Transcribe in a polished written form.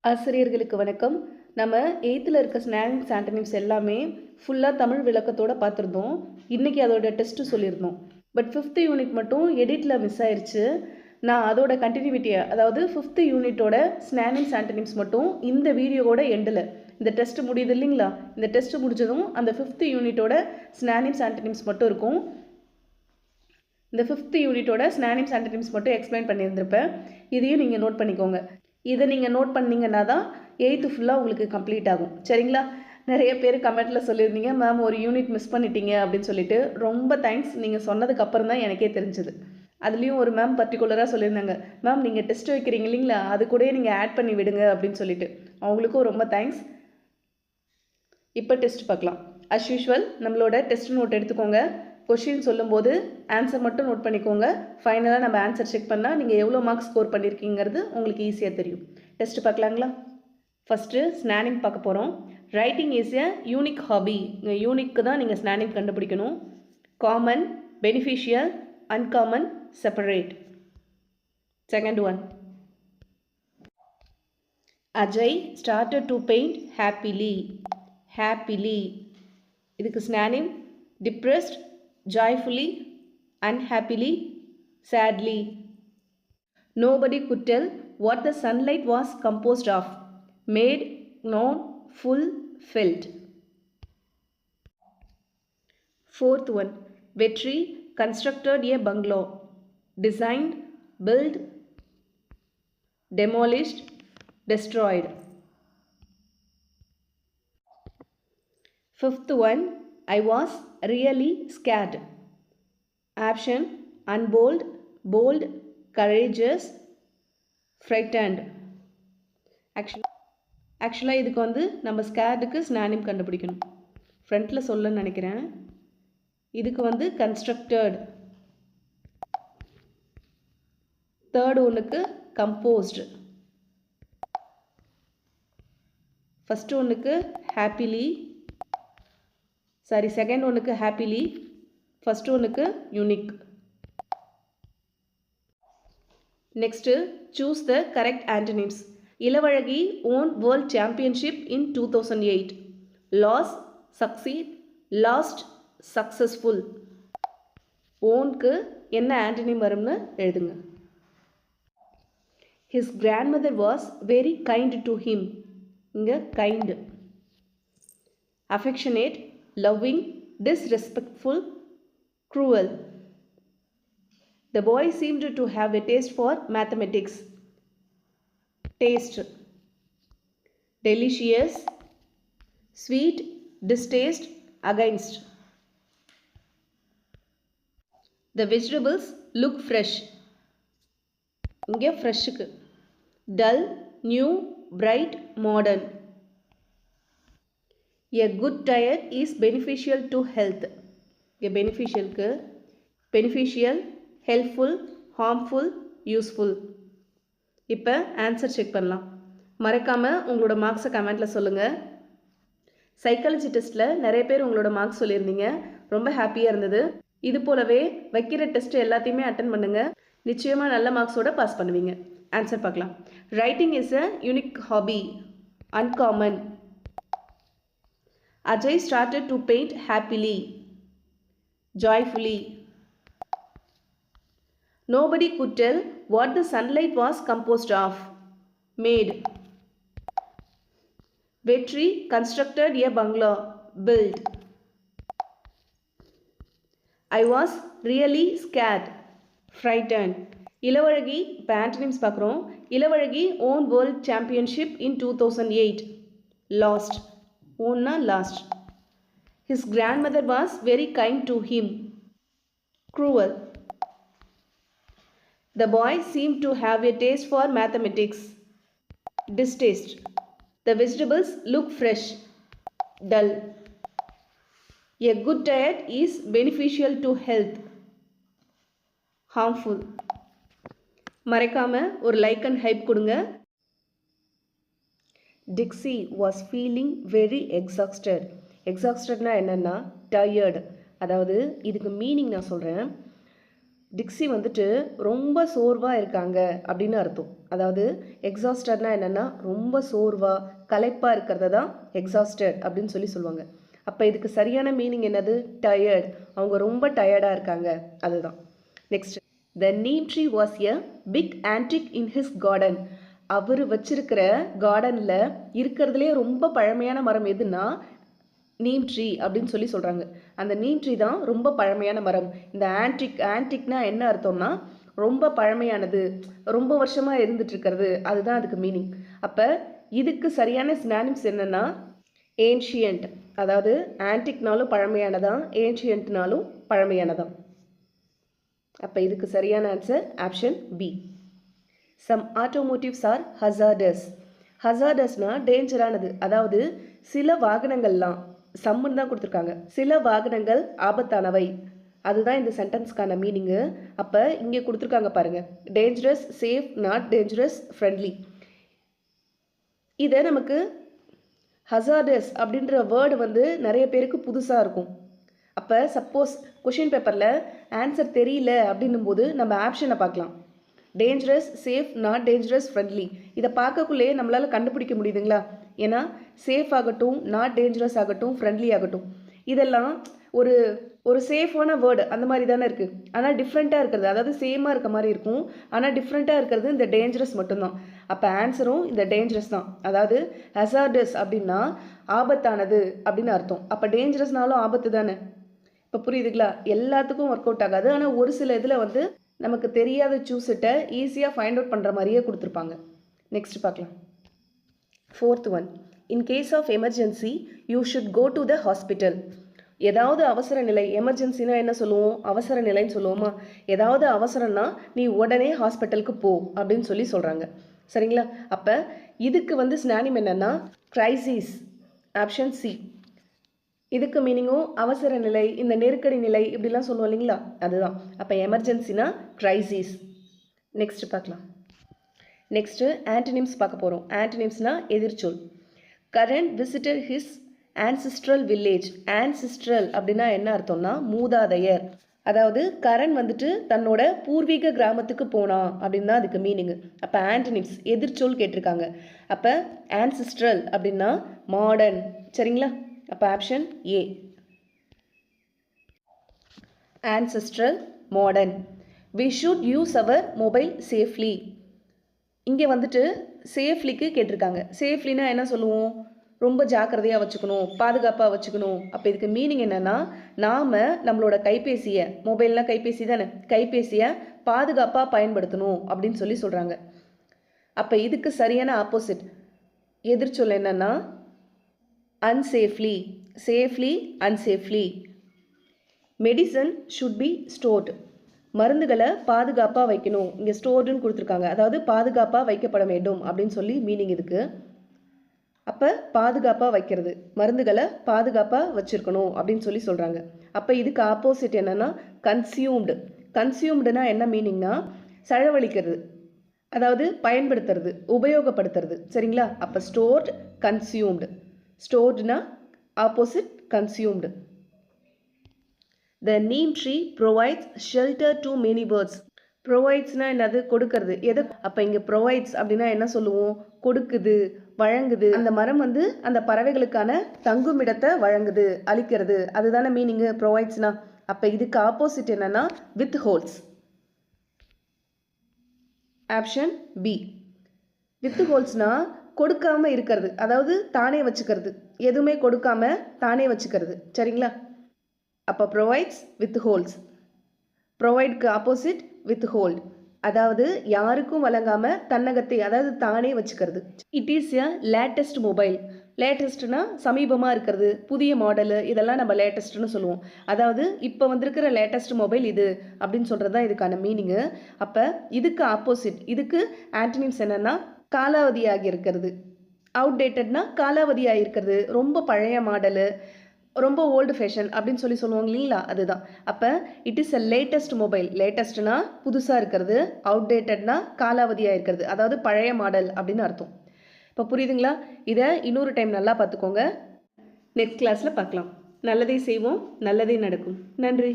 ஆசிரியர்களுக்கு வணக்கம். நம்ம 8th இருக்க ஸ்னானிம்ஸ் ஆண்டனிம்ஸ் எல்லாமே ஃபுல்லாக தமிழ் விளக்கத்தோட பார்த்துருந்தோம். இன்றைக்கி அதோட டெஸ்ட்டு சொல்லியிருந்தோம். பட் 5th யூனிட் மட்டும் எடிட்டில் மிஸ் ஆயிடுச்சு. நான் அதோட கண்டினியூட்டியை, அதாவது 5th யூனிட்டோட ஸ்னானிம்ஸ் ஆண்டனிம்ஸ் மட்டும் இந்த வீடியோவோட எண்டில், இந்த டெஸ்ட்டு முடியுது இல்லைங்களா, இந்த டெஸ்ட்டு முடிஞ்சதும் அந்த 5th யூனிட்டோட ஸ்னானிம்ஸ் ஆண்டனிம்ஸ் மட்டும் இருக்கும். இந்த 5th யூனிட்டோட ஸ்னானிம்ஸ் ஆண்டனிம்ஸ் மட்டும் எக்ஸ்பிளைன் பண்ணியிருந்திருப்பேன். இதையும் நீங்கள் நோட் பண்ணிக்கோங்க. இதை நீங்கள் நோட் பண்ணிங்கன்னா தான் 8th ஃபுல்லாக உங்களுக்கு கம்ப்ளீட் ஆகும். சரிங்களா? நிறைய பேர் கமெண்ட்டில் சொல்லியிருந்தீங்க, மேம் ஒரு யூனிட் மிஸ் பண்ணிட்டீங்க அப்படின்னு சொல்லிட்டு. ரொம்ப தேங்க்ஸ். நீங்கள் சொன்னதுக்கப்புறம் தான் எனக்கே தெரிஞ்சுது. அதுலேயும் ஒரு மேம் பர்டிகுலராக சொல்லியிருந்தாங்க, மேம் நீங்கள் டெஸ்ட் வைக்கிறீங்க இல்லைங்களா, அது கூட நீங்கள் ஆட் பண்ணி விடுங்க அப்படின்னு சொல்லிட்டு. அவங்களுக்கும் ரொம்ப தேங்க்ஸ். இப்போ டெஸ்ட் பார்க்கலாம். அஸ் யூஷுவல் நம்மளோட டெஸ்ட் நோட் எடுத்துக்கோங்க. கொஷின் சொல்லும்போது ஆன்சர் மட்டும் நோட் பண்ணிக்கோங்க. ஃபைனலாக நம்ம ஆன்சர் செக் பண்ணால் நீங்கள் எவ்வளோ மார்க்ஸ் ஸ்கோர் பண்ணியிருக்கீங்கிறது உங்களுக்கு ஈஸியாக தெரியும். டெஸ்ட் பார்க்கலாங்களா? ஃபஸ்ட்டு ஸ்னானிங் பார்க்க போகிறோம். Writing is a unique hobby. யூனிக்கு தான் நீங்கள் ஸ்னானிங் கண்டுபிடிக்கணும். Common, beneficial, uncommon, separate. Second one, Ajay started to paint happily. happily. இதுக்கு ஸ்னானிம் depressed, joyfully, unhappily, sadly. Nobody could tell what the sunlight was composed of. Made, known, full, felt. Fourth one, Vetri constructed a bungalow. Designed, built, demolished, destroyed. Fifth one, I was really scared. Option, unbold, bold, courageous, frightened. ஆக்சுவலாக இதுக்கு வந்து நம்ம ஸ்கேர்டுக்கு ஸ்னானிம் கண்டுபிடிக்கணும். ஃப்ரண்ட்டில் சொல்லன்னு நினைக்கிறேன். இதுக்கு வந்து constructed. Third ஒன்றுக்கு கம்போஸ்டு. ஃபஸ்ட்டு ஒன்றுக்கு ஹாப்பிலி, சாரி செகண்ட் ஒன்றுக்கு ஹாப்பிலி, ஃபஸ்ட்டு ஒன்றுக்கு unique. Next choose the correct antonyms. Ilavazhagi won world championship in 2008. Loss, succeed, lost, successful. ஓனுக்கு என்ன ஆண்டனிம் வரும்னு எழுதுங்க. His grandmother was very kind to him. இங்கே kind. Affectionate, loving, disrespectful, cruel. The boy seemed to have a taste for mathematics. Taste. Delicious, sweet, distaste, against. The vegetables look fresh. இங்கே ஃப்ரெஷ்ஷுக்கு. Dull, new, bright, modern. A good diet is beneficial to health. A beneficialக்கு beneficial, helpful, harmful, useful. இப்போ answer check பண்ணலாம். மறக்காமல் உங்களோட மார்க்ஸை கமெண்ட்டில் சொல்லுங்கள். Psychology டெஸ்ட்டில் நிறைய பேர் உங்களோட மார்க்ஸ் சொல்லியிருந்தீங்க. ரொம்ப ஹாப்பியாக இருந்தது. இது போலவே வைக்கிற டெஸ்ட் எல்லாத்தையுமே அட்டன் பண்ணுங்கள். நிச்சயமாக நல்ல மார்க்ஸோட பாஸ் பண்ணுவீங்க. ஆன்சர் பார்க்கலாம். Writing is a unique hobby. Uncommon. Ajay started to paint happily, joyfully. Nobody could tell what the sunlight was composed of. Made. Vetri constructed a bungalow. Built. I was really scared. Frightened. Ilavazhagi இப்போ antonyms பார்க்குறோம். Ilavazhagi won world championship in 2008. Lost. ஓன்னா lost. His grandmother was very kind to him. Cruel. The boy seemed to have a taste for mathematics. Distaste. The vegetables look fresh. Dull. A good diet is beneficial to health. Harmful. மறக்காம ஒரு like and hype கொடுங்க. Dixie was feeling very exhausted. எக்ஸாஸ்டட்னா என்னென்னா tired. அதாவது இதுக்கு meaning நான் சொல்கிறேன். Dixie வந்துட்டு ரொம்ப சோர்வாக இருக்காங்க அப்படின்னு அர்த்தம். அதாவது எக்ஸாஸ்டட்னா என்னென்னா ரொம்ப சோர்வாக களைப்பாக இருக்கிறத தான் எக்ஸாஸ்டட் அப்படின்னு சொல்லுவாங்க. அப்போ இதுக்கு சரியான மீனிங் என்னது? டயர்ட். அவங்க ரொம்ப டயர்டாக இருக்காங்க, அதுதான். Next, the neem tree was a big antique in his garden. அவர் வச்சிருக்கிற கார்டனில் இருக்கிறதுலே ரொம்ப பழமையான மரம் எதுன்னா நீம் ட்ரீ அப்படின்னு சொல்கிறாங்க. அந்த நீம் ட்ரீ தான் ரொம்ப பழமையான மரம். இந்த ஆன்டிக்னா என்ன அர்த்தம்னா ரொம்ப பழமையானது, ரொம்ப வருஷமாக இருந்துட்டு இருக்கிறது, அதுதான் அதுக்கு மீனிங். அப்போ இதுக்கு சரியான சினானிம்ஸ் என்னன்னா ஏன்ஷியன்ட். அதாவது ஆன்டிக்னாலும் பழமையானதான், ஏன்ஷியன்ட்னாலும் பழமையானதான். அப்போ இதுக்கு சரியான answer option B. Some automotives are hazardous. ஹசார்டஸ்னா டேஞ்சரானது. அதாவது சில வாகனங்கள்லாம் சம்முன்னு தான் கொடுத்துருக்காங்க. சில வாகனங்கள் ஆபத்தானவை, அதுதான் இந்த சென்டென்ஸ்க்கான மீனிங்கு. அப்போ இங்கே கொடுத்துருக்காங்க பாருங்கள், dangerous, safe, not dangerous, friendly. இதை நமக்கு ஹசார்டஸ் அப்படின்ற வேர்டு வந்து நிறைய பேருக்கு புதுசாக இருக்கும். அப்போ சப்போஸ் கொஷின் பேப்பரில் ஆன்சர் தெரியல அப்படின்னும் போது நம்ம ஆப்ஷனை பார்க்கலாம். Dangerous, safe, not dangerous, friendly. இதை பார்க்கக்குள்ளேயே நம்மளால் கண்டுபிடிக்க முடியுதுங்களா? ஏன்னா சேஃப் ஆகட்டும், நாட் டேஞ்சரஸ் ஆகட்டும், ஃப்ரெண்ட்லி ஆகட்டும், இதெல்லாம் ஒரு ஒரு சேஃபான வேர்டு அந்த மாதிரி தானே இருக்குது. ஆனால் டிஃப்ரெண்ட்டாக இருக்கிறது, அதாவது சேமாக இருக்க மாதிரி இருக்கும், ஆனால் டிஃப்ரெண்ட்டாக இருக்கிறது இந்த டேஞ்சரஸ் மட்டும்தான். அப்போ ஆன்சரும் இந்த டேஞ்சரஸ் தான். அதாவது ஹசார்டஸ் அப்படின்னா ஆபத்தானது அப்படின்னு அர்த்தம். அப்போ டேஞ்சரஸ்னாலும் ஆபத்து தானே. இப்போ புரியுதுங்களா? எல்லாத்துக்கும் ஒர்க் அவுட் ஆகாது, ஆனால் ஒரு சில இதில் வந்து நமக்கு தெரியாத சூஸிட்ட ஈஸியாக ஃபைண்ட் அவுட் பண்ணுற மாதிரியே கொடுத்துருப்பாங்க. நெக்ஸ்ட் பார்க்கலாம். Fourth one, in case of emergency you should go to the hospital. ஏதாவது அவசர நிலை, எமர்ஜென்சினா என்ன சொல்லுவோம்? அவசர நிலைன்னு சொல்லுவோமா? ஏதாவது அவசரம்னா நீ உடனே ஹாஸ்பிட்டலுக்கு போ அப்படின்னு சொல்கிறாங்க. சரிங்களா? அப்போ இதுக்கு வந்து சினானிம் என்னென்னா கிரைசிஸ், ஆப்ஷன் சி. இதுக்கு மீனிங்கும் அவசர நிலை, இந்த நெருக்கடி நிலை இப்படிலாம் சொல்லுவோம் இல்லைங்களா, அதுதான். அப்போ எமர்ஜென்சினா கிரைசிஸ். நெக்ஸ்ட் பார்க்கலாம். நெக்ஸ்ட்டு ஆன்டனிம்ஸ் பார்க்க போகிறோம். ஆன்டனிம்ஸ்னா எதிர்ச்சொல். Karan visited his ancestral village. Ancestral அப்படின்னா என்ன அர்த்தம்னா மூதாதையர். அதாவது கரண் வந்துட்டு தன்னோட பூர்வீக கிராமத்துக்கு போனான் அப்படின்னு தான் அதுக்கு மீனிங்கு. அப்போ ஆன்டனிம்ஸ் எதிர்ச்சொல் கேட்டிருக்காங்க. அப்போ ஆன்சிஸ்ட்ரல் அப்படின்னா மாடர்ன். சரிங்களா? அப்போ option A, ancestral, modern. We should use our mobile safely. இங்கே வந்துட்டு சேஃப்லிக்கு கேட்டிருக்காங்க. சேஃப்லினா என்ன சொல்லுவோம்? ரொம்ப ஜாக்கிரதையாக வச்சுக்கணும், பாதுகாப்பாக வச்சுக்கணும். அப்போ இதுக்கு மீனிங் என்னென்னா நாம் நம்மளோட கைபேசியை, மொபைல்னால் கைபேசி தானே, கைபேசியை பாதுகாப்பாக பயன்படுத்தணும் அப்படின்னு சொல்கிறாங்க. அப்போ இதுக்கு சரியான ஆப்போசிட் எதிர்ச்சொல் என்னென்னா unsafely, safely, unsafely. Medicine should be stored. மருந்துகளை பாதுகாப்பாக வைக்கணும். இங்கே ஸ்டோர்டுன்னு கொடுத்துருக்காங்க, அதாவது பாதுகாப்பாக வைக்கப்பட வேண்டும் அப்படின்னு மீனிங் இதுக்கு. அப்போ பாதுகாப்பாக வைக்கிறது, மருந்துகளை பாதுகாப்பாக வச்சுருக்கணும் அப்படின்னு சொல்கிறாங்க. அப்போ இதுக்கு ஆப்போசிட் என்னென்னா கன்சியூம்டு. கன்சியூம்டுனா என்ன மீனிங்னா செலவழிக்கிறது, அதாவது பயன்படுத்துறது, உபயோகப்படுத்துறது. சரிங்களா? அப்போ ஸ்டோர்டு, கன்சியூம்டு. ஸ்டோர்டுனா opposite consumed. The neem tree provides shelter to many birds. ப்ரொவைட்ஸ்னா என்னது? கொடுக்கறது. எது? அப்போ இங்கே ப்ரொவைட்ஸ் அப்படின்னா என்ன சொல்லுவோம்? கொடுக்குது, வழங்குது. அந்த மரம் வந்து அந்த பறவைகளுக்கான தங்குமிடத்தை வழங்குது, அளிக்கிறது, அதுதானே மீனிங்கு ப்ரொவைட்ஸ்னா. அப்போ இதுக்கு ஆப்போசிட் என்னன்னா வித் ஹோல்ஸ். Option B. வித் ஹோல்ஸ்னா கொடுக்காம இருக்கிறது, அதாவது தானே வச்சுக்கிறது, எதுவுமே கொடுக்காம தானே வச்சுக்கிறது. சரிங்களா? அப்போ ப்ரொவைட்ஸ் வித் ஹோல்ஸ். ப்ரொவைட்க்கு ஆப்போசிட் வித் ஹோல்ட், அதாவது யாருக்கும் வழங்காமல் தன்னகத்தை, அதாவது தானே வச்சுக்கிறது. It is a latest mobile. லேட்டஸ்ட்னா சமீபமாக இருக்கிறது, புதிய மாடலு, இதெல்லாம் நம்ம லேட்டஸ்ட்னு சொல்லுவோம். அதாவது இப்போ வந்திருக்கிற லேட்டஸ்ட் மொபைல் இது அப்படின்னு சொல்கிறது தான் இதுக்கான மீனிங்கு. அப்போ இதுக்கு ஆப்போசிட், இதுக்கு ஆன்டனிம்ஸ் என்னென்னா காலாவதியாகி இருக்கிறது. அவுடேட்டட்னா காலாவதியாக இருக்கிறது, ரொம்ப பழைய மாடலு, ரொம்ப ஓல்டு ஃபேஷன் அப்படின்னு சொல்லுவாங்க இல்லைங்களா, அதுதான். அப்போ it is a latest mobile. லேட்டஸ்ட்னா புதுசாக இருக்கிறது, அவுடேட்டட்னா காலாவதியாக இருக்கிறது, அதாவது பழைய மாடல் அப்படின்னு அர்த்தம். இப்போ புரியுதுங்களா? இதை இன்னொரு டைம் நல்லா பார்த்துக்கோங்க. நெக்ஸ்ட் கிளாஸில் பார்க்கலாம். நல்லதே செய்வோம், நல்லதே நடக்கும். நன்றி.